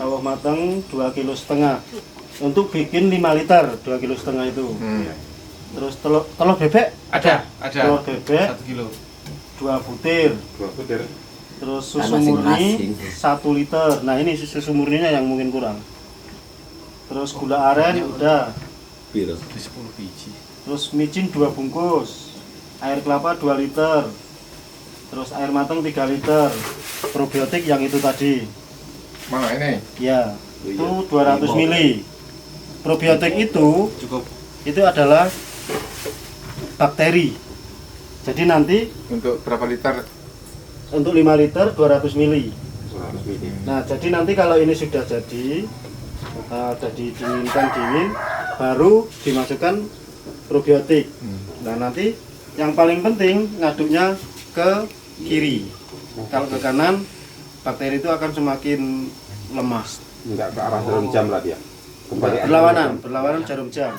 Sawo mateng 2,5 kg. Untuk bikin 5 liter 2,5 kg itu. Terus telur bebek Ada. Telur bebek 1 kilo. 2 butir. Terus susu murni 1 liter. Nah, ini susu murninya yang mungkin kurang. Terus gula aren udah. Piro? 10 biji. Terus micin 2 bungkus. Air kelapa 2 liter. Terus air mateng 3 liter. Probiotik yang itu tadi. Mana ini? Ya, itu 200 ml. Probiotik itu Cukup. itu adalah bakteri. Jadi nanti Untuk berapa liter? untuk 5 liter 200 ml. Nah, jadi nanti kalau ini sudah jadi, sudah didinginkan dingin, baru dimasukkan probiotik. Nah, nanti yang paling penting ngaduknya ke kiri. Kalau ke kanan, bakteri itu akan semakin lemah. Enggak ke arah jarum jam lah dia. Berlawanan jarum jam.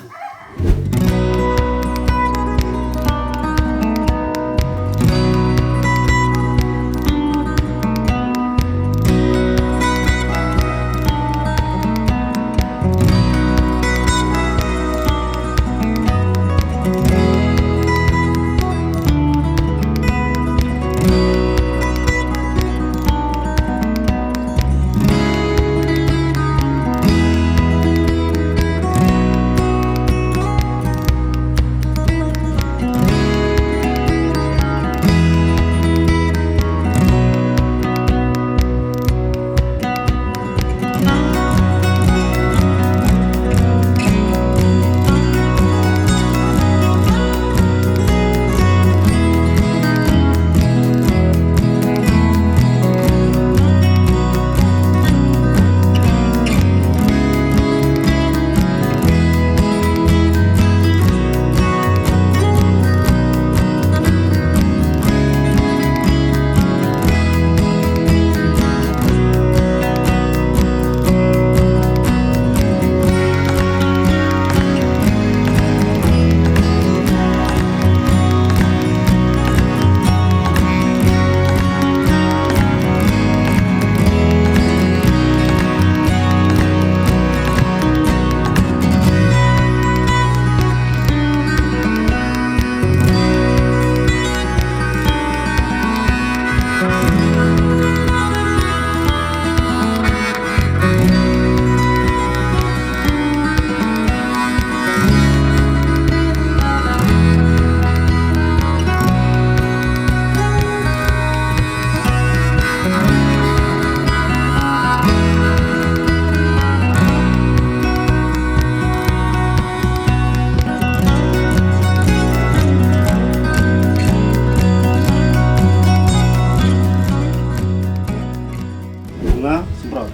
Semprot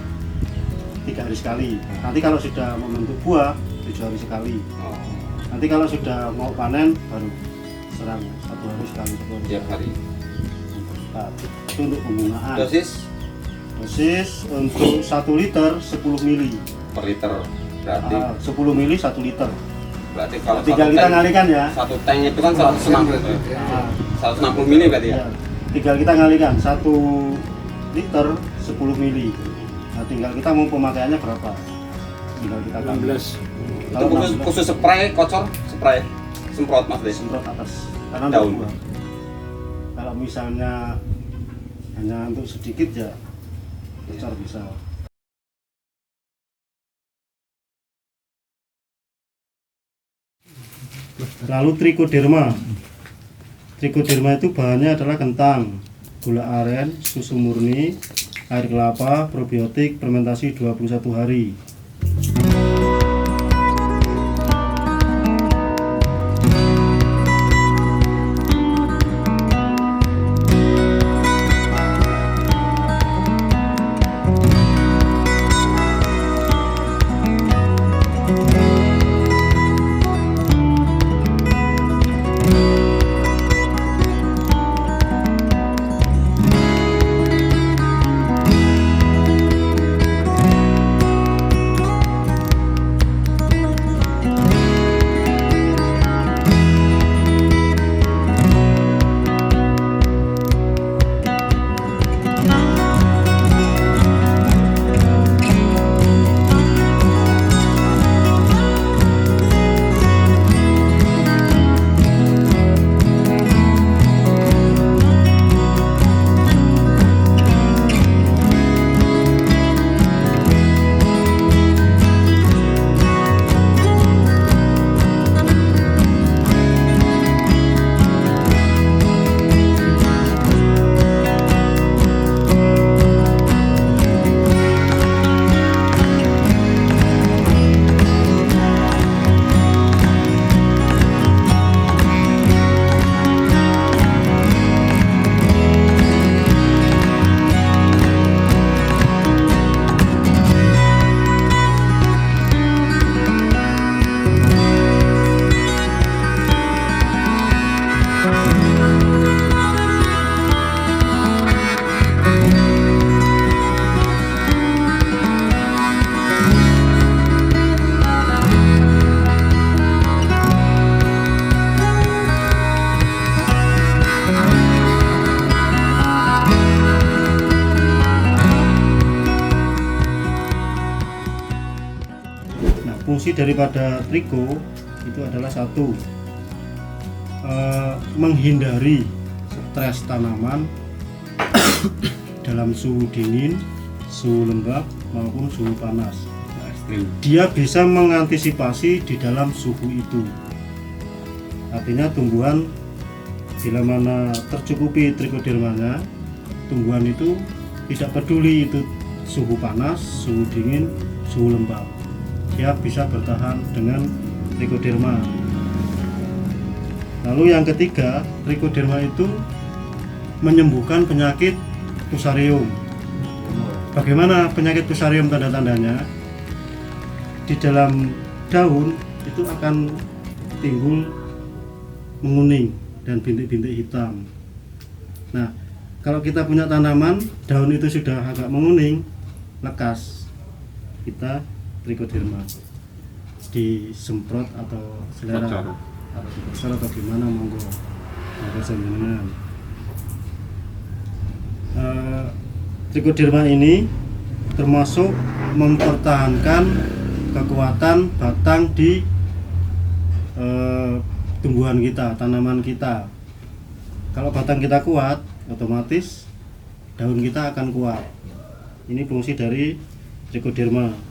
3 hari sekali. Nanti kalau sudah membentuk buah 7 hari sekali. Nanti kalau sudah mau panen baru serang 1 hari sekali. Tiap hari. Nah, itu untuk pembungaan. Dosis Untuk 1 liter 10 mili. per liter berarti. 10 mili 1 liter. Berarti kalau Tinggal kita ngalikan ya. satu tank itu kan 160 mili berarti ya. Tinggal kita ngalikan 1 liter 10 mili. Nah, tinggal kita mau pemakaiannya berapa. Tinggal kita 16. Itu Kalau khusus spray kocor, spray semprot Mas Des. semprot atas karena Daun. untuk buah. Kalau misalnya hanya untuk sedikit ya kocor bisa. Lalu trichoderma. Trichoderma itu bahannya adalah kentang, gula aren, susu murni, air kelapa, probiotik, fermentasi 21 hari. fungsi daripada triko itu adalah satu, menghindari stres tanaman dalam suhu dingin, suhu lembab maupun suhu panas. Dia bisa mengantisipasi di dalam suhu itu. Artinya tumbuhan bila mana tercukupi trichodermanya, tumbuhan itu tidak peduli itu suhu panas, suhu dingin, suhu lembab. Dia bisa bertahan dengan trichoderma. Lalu yang ketiga, trichoderma itu menyembuhkan penyakit fusarium. Bagaimana penyakit fusarium tanda-tandanya? Di dalam daun itu akan timbul menguning dan bintik-bintik hitam. Nah, kalau kita punya tanaman daun itu sudah agak menguning, lekas, kita trichoderma disemprot atau selera atau dibesar atau gimana, monggo jenengan. Trichoderma ini termasuk mempertahankan kekuatan batang di tumbuhan kita, tanaman kita. Kalau batang kita kuat, otomatis daun kita akan kuat. Ini fungsi dari trichoderma.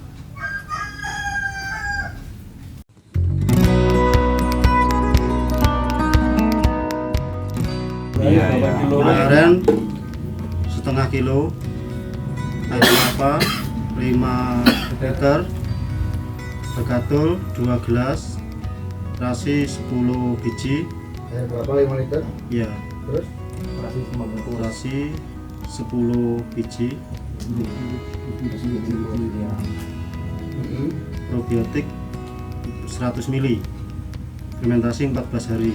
Kemarin setengah kilo, air kelapa 5 liter, berkatul 2 gelas, terasi 10 biji. Air berapa 5 liter? Ya, Terus? terasi 10 biji. Probiotik 100 ml, fermentasi 14 hari.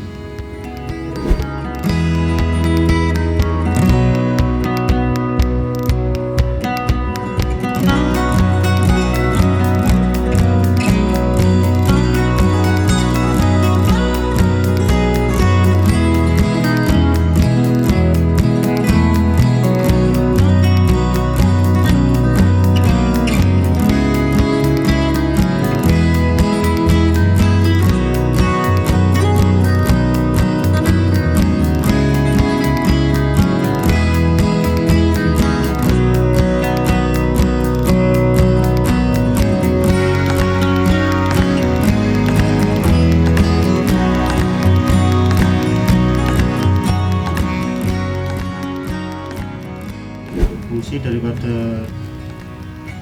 Fungsi daripada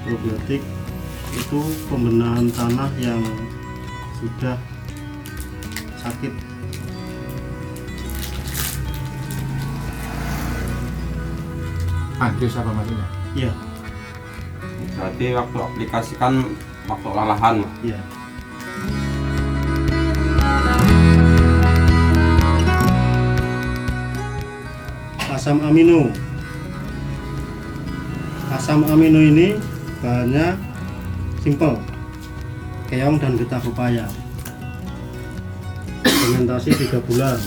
probiotik itu pembenahan tanah yang sudah sakit. Anjus apa maksudnya? Iya, Berarti waktu aplikasikan waktu olahan. iya. Asam amino. Asam amino ini bahannya simpel, keong dan getah pepaya. Fermentasi 3 bulan.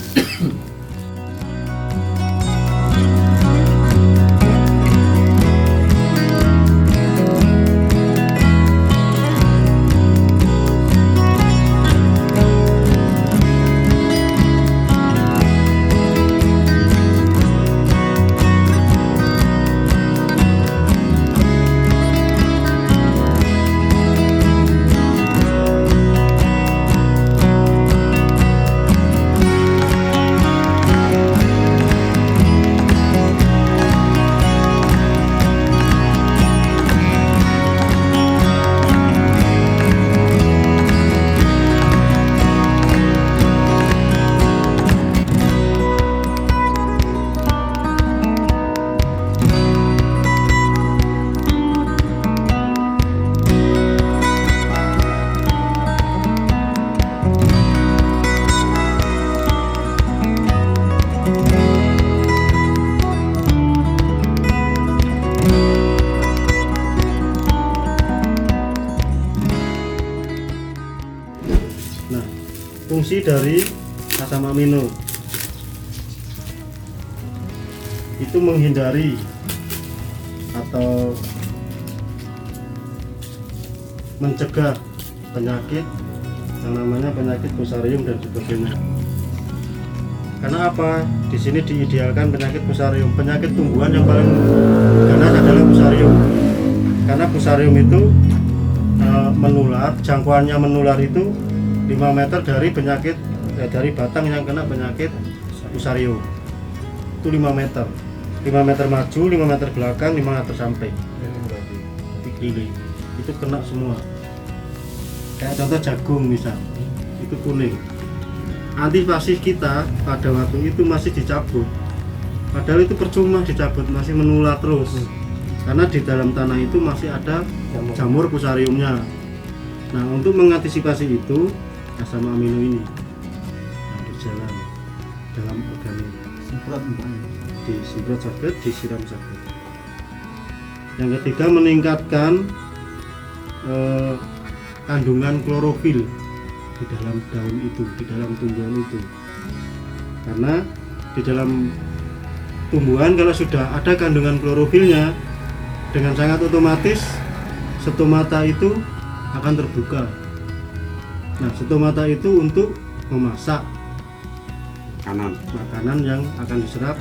Fungsi dari asam amino itu menghindari atau mencegah penyakit yang namanya penyakit fusarium dan sebagainya. Karena apa? Di sini diidealkan penyakit fusarium. Penyakit tumbuhan yang paling ganas adalah fusarium. Karena fusarium itu menular, jangkauannya menular itu 5 meter dari penyakit dari batang yang kena penyakit fusarium. Itu 5 meter. 5 meter maju, 5 meter belakang, 5 meter sampai. Keliling. Itu kena semua. Kayak contoh jagung misal, itu kuning. Antisipasi kita pada waktu itu masih dicabut, padahal itu percuma dicabut, masih menular terus karena di dalam tanah itu masih ada jamur fusariumnya. Nah, untuk mengantisipasi itu asam amino ini yang berjalan dalam organisme, disemprot saja, disiram saja. Yang ketiga, meningkatkan kandungan klorofil di dalam daun itu, di dalam tumbuhan itu. Karena di dalam tumbuhan kalau sudah ada kandungan klorofilnya, dengan sangat otomatis stomata itu akan terbuka. Nah, stomata itu untuk memasak makanan yang akan diserap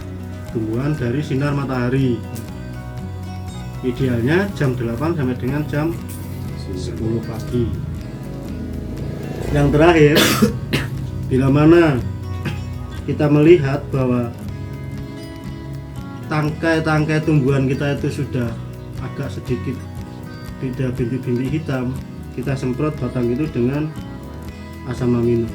tumbuhan dari sinar matahari. Idealnya jam 8 sampai dengan jam 10 pagi. Yang terakhir, bila mana kita melihat bahwa tangkai-tangkai tumbuhan kita itu sudah agak sedikit tidak bintik-bintik hitam, kita semprot batang itu dengan asam amino.